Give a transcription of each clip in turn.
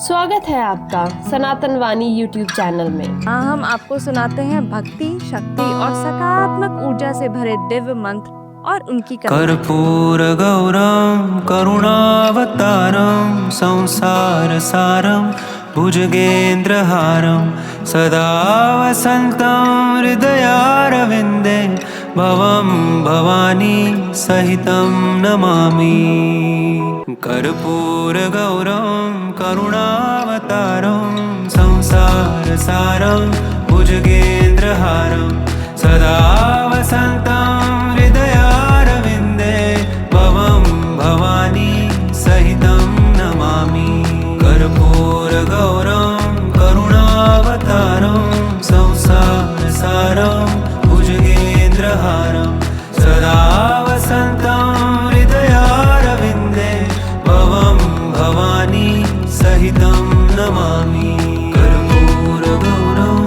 स्वागत है आपका सनातन वाणी यूट्यूब चैनल में। हम आपको सुनाते हैं भक्ति, शक्ति और सकारात्मक ऊर्जा से भरे दिव्य मंत्र और उनकी कथा। कर्पूर गौरम करुणावतारम संसार सारम भुजगेन्द्रहारम सदा वसन्तं हृदयारविन्दे भवं भवानी सहितं नमामि। कर्पूर गौरम करुणावतारम संसार सारम भुजगेन्द्रहारम सदा वसन्तं हृदयारविन्दे भवं भवानी सहितं नमामि। कर्पूर गौरम करुणावतारं संसार सारं भुजगेन्द्रहारं सदा वसन्तं हृदयारविन्दे भवं भवानी सहितं नमामि। कर्पूर गौरम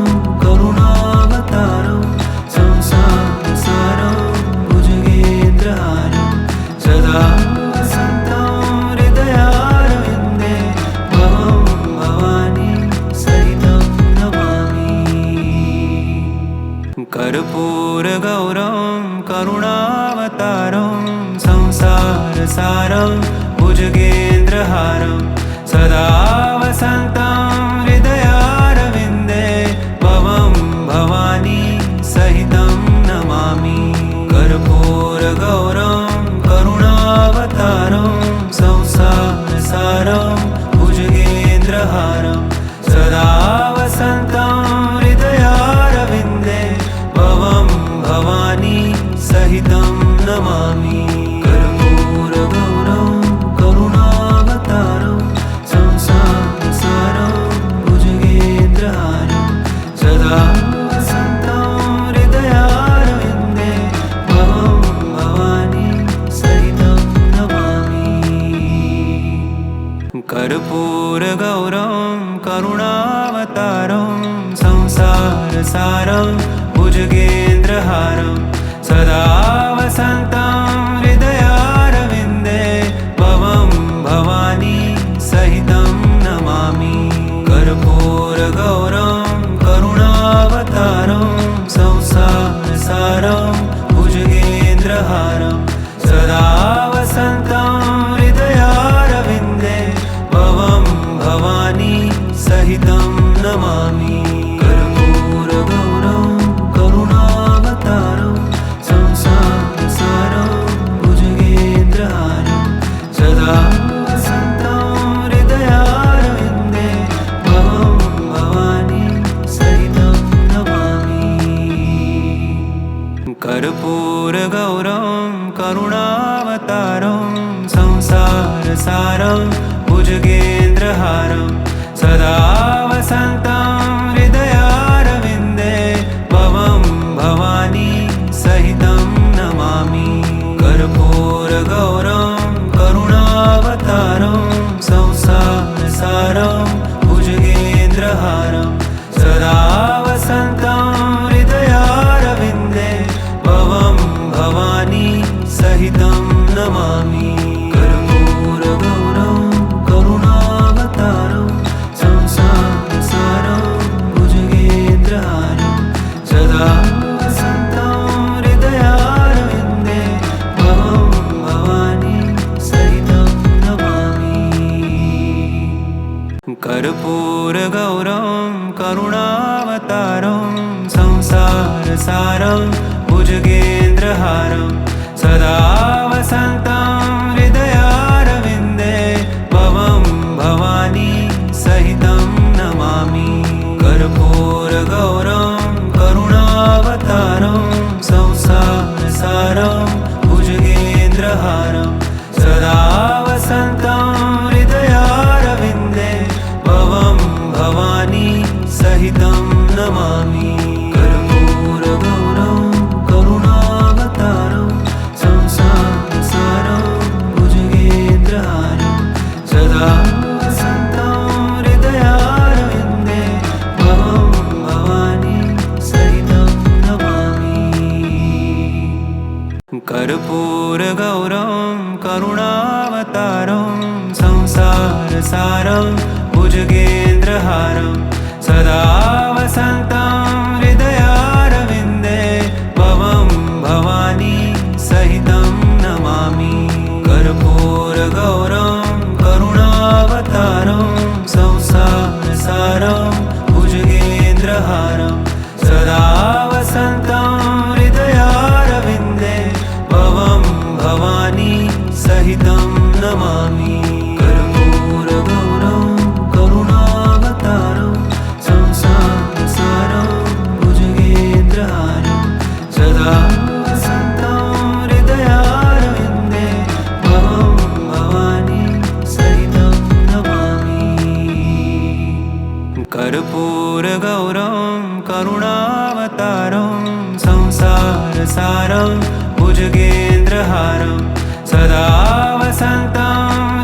करुणावतारं संसार सारं भुजगेन्द्रहारं सदा वसन्तं हृदयारविन्दे भवं भवानी सहितं नमामि। कर्पूर गौरम करुणावतारं संसार सारं भुजगेन्द्रहारं सदा वसन्तं हृदयारविन्दे भवं भवानी सहितं नमामि। कर्पूर गौरम करुणावतारं संसार सारं भुजगेन्द्रहारं सदा वसन्तं हृदयारविन्दे भवं भवानी सहितं नमामि। कर्पूर गौरम करुणावतारं संसार सारं भुजगेन्द्रहारं सदा वसन्तं हृदयारविन्दे भवं भवानी सहितं नमामि। कर्पूर गौरम करुणावतारं संसार सारं भुजगेन्द्रहारं सदा वसन्तं हृदयारविन्दे भवं भवानी सहितं नमामि। कर्पूर गौरम करुणावतारं संसार सारं भुजगेन्द्रहारं सदा वसन्तं हृदयारविन्दे भवं भवानी सहितं नमामि। कर्पूर गौरम करुणावतारं संसार सारं भुजगेन्द्रहारं सदा वसन्तं हृदयारविन्दे भवं भवानी सहितं नमामि। कर्पूर गौरम करुणावतारं संसार सारं भुजगेन्द्रहारं सदा वसन्तं हृदयारविन्दे भवं भवानी सहितं नमामि। कर्पूर गौरम करुणावतारं संसार सारं भुजगेन्द्रहारं सदा वसन्तं हृदयारविन्दे भवं भवानी सहितं नमामि। कर्पूर गौरम करुणावतारं संसार सारं भुजगेन्द्रहारं सदा वसन्तं हृदयारविन्दे भवं भवानी सहितं नमामि। कर्पूर गौरम करुणावतारं संसार सारं भुजगेन्द्रहारं सदा वसन्तं हृदयारविन्दे भवं भवानी सहितं नमामि। कर्पूर गौरम करुणावतारं संसार सारं भुजगेन्द्रहारं सदा वसन्तं हृदयारविन्दे भवं भवानी सहितं नमामि। कर्पूर गौरम करुणावतारं संसार सारं भुजगेन्द्रहारं सदा वसन्तं हृदयारविन्दे भवं भवानी सहितं नमामि। कर्पूर गौरम करुणावतारं संसार सारं भुज भुजगेन्द्रहारं सदा वसन्तं हृदयारविन्दे भवं भवानी सहितं नमामि कर्पूरगौरं करुणावतारं संसारसारं भुजगेन्द्रहारं सदा वसन्तं हृदयारविन्दे भवं भवानी सहितं नमामि कर्पूरगौरं करुणावतारं संसारसारं भुजगेन्द्रहारं सदा वसन्तं हृदयारविन्दे भवं भवानी सहितं नमामि कर्पूरगौरं करुणावतारं संसारसारं भुजगेन्द्रहारं सदा वसन्तं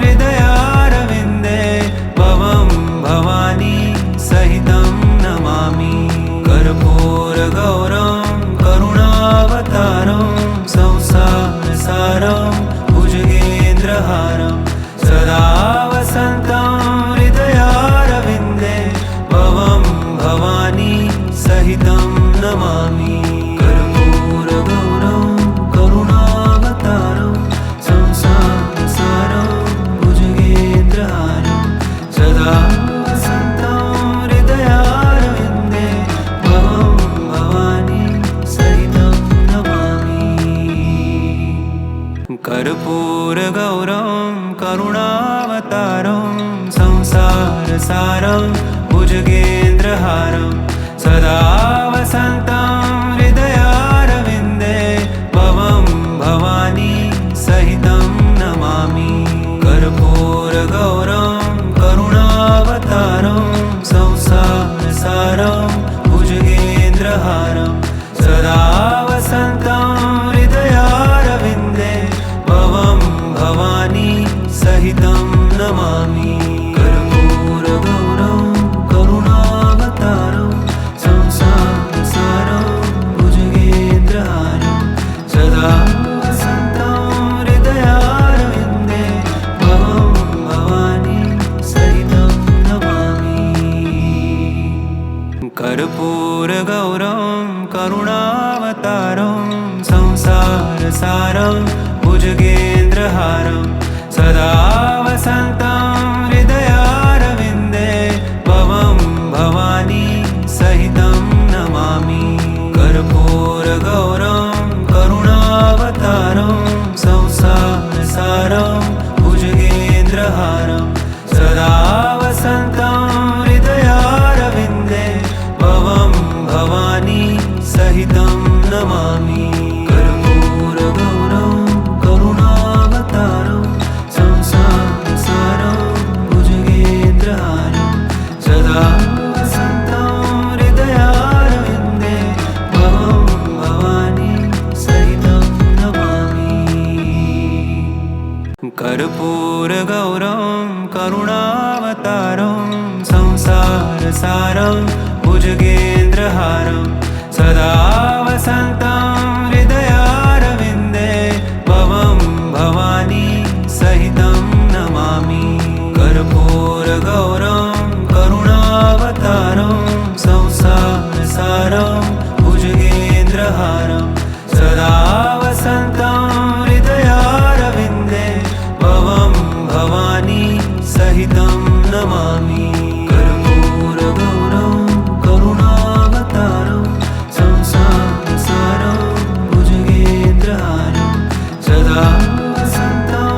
हृदयारविन्दे भवं भवानी सहितं नमामि कर्पूरगौरं करुणावतारं संसारसारं भुजगेन्द्रहारं सदा वसन्तं हृदयारविन्दे भवं भवानी सहितं नमामि कर्पूरगौरं करुणावतारं संसारसारं भुजगेन्द्रहारं सदा वसन्तं हृदयारविन्दे भवं भवानी सहितं नमामि कर्पूरगौरं करुणावतारं संसारसारं भुजगेन्द्रहारं सदा वसन्तं हृदयारविन्दे भवं भवानी सहितं नमामि कर्पूरगौरं करुणावतारं संसारसारं भुजगेन्द्रहारं सदा वसन्तं हृदयारविन्दे भवं भवानी सहितं नमामि कर्पूरगौरं करुणावतारं संसारसारं भुजगेन्द्रहारं सदा वसन्तं हृदयारविन्दे भवं भवानी सहितं नमामि कर्पूरगौरं करुणावतारं संसारसारं भुजगेन्द्रहारं सदा वसन्तं हृदयारविन्दे भवं भवानी सहितं नमामि कर्पूरगौरं करुणावतारं संसारसारं भुजगेन्द्रहारं सदा वसन्तं हृदयारविन्दे भवं भवानी सहितं नमामि कर्पूरगौरं करुणावतारं संसारसारं भुजगेन्द्रहारं सदा वसन्तं हृदयारविन्दे भवं भवानी सहितं नमामि कर्पूरगौरं करुणावतारं संसारसारं भुजगेन्द्रहारं सदा वसन्तं हृदयारविन्दे भवं भवानी सहितं नमामि कर्पूरगौरं करुणावतारं संसारसारं भुजगेन्द्रहारं सदा वसन्तं हृदयारविन्दे भवं भवानी सहितं नमामि कर्पूरगौरं करुणावतारं संसारसारं भुजगेन्द्रहारं सदा वसन्तं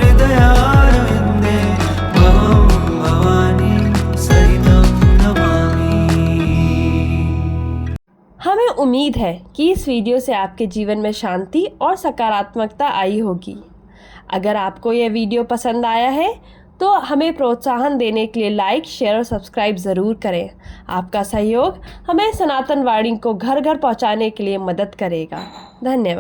हृदयारविन्दे भवं भवानी सहितं नमामि हमें उम्मीद है कि इस वीडियो से आपके जीवन में शांति और सकारात्मकता आई होगी। अगर आपको यह वीडियो पसंद आया है तो हमें प्रोत्साहन देने के लिए लाइक, शेयर और सब्सक्राइब ज़रूर करें। आपका सहयोग हमें सनातन वाणी को घर घर पहुंचाने के लिए मदद करेगा। धन्यवाद।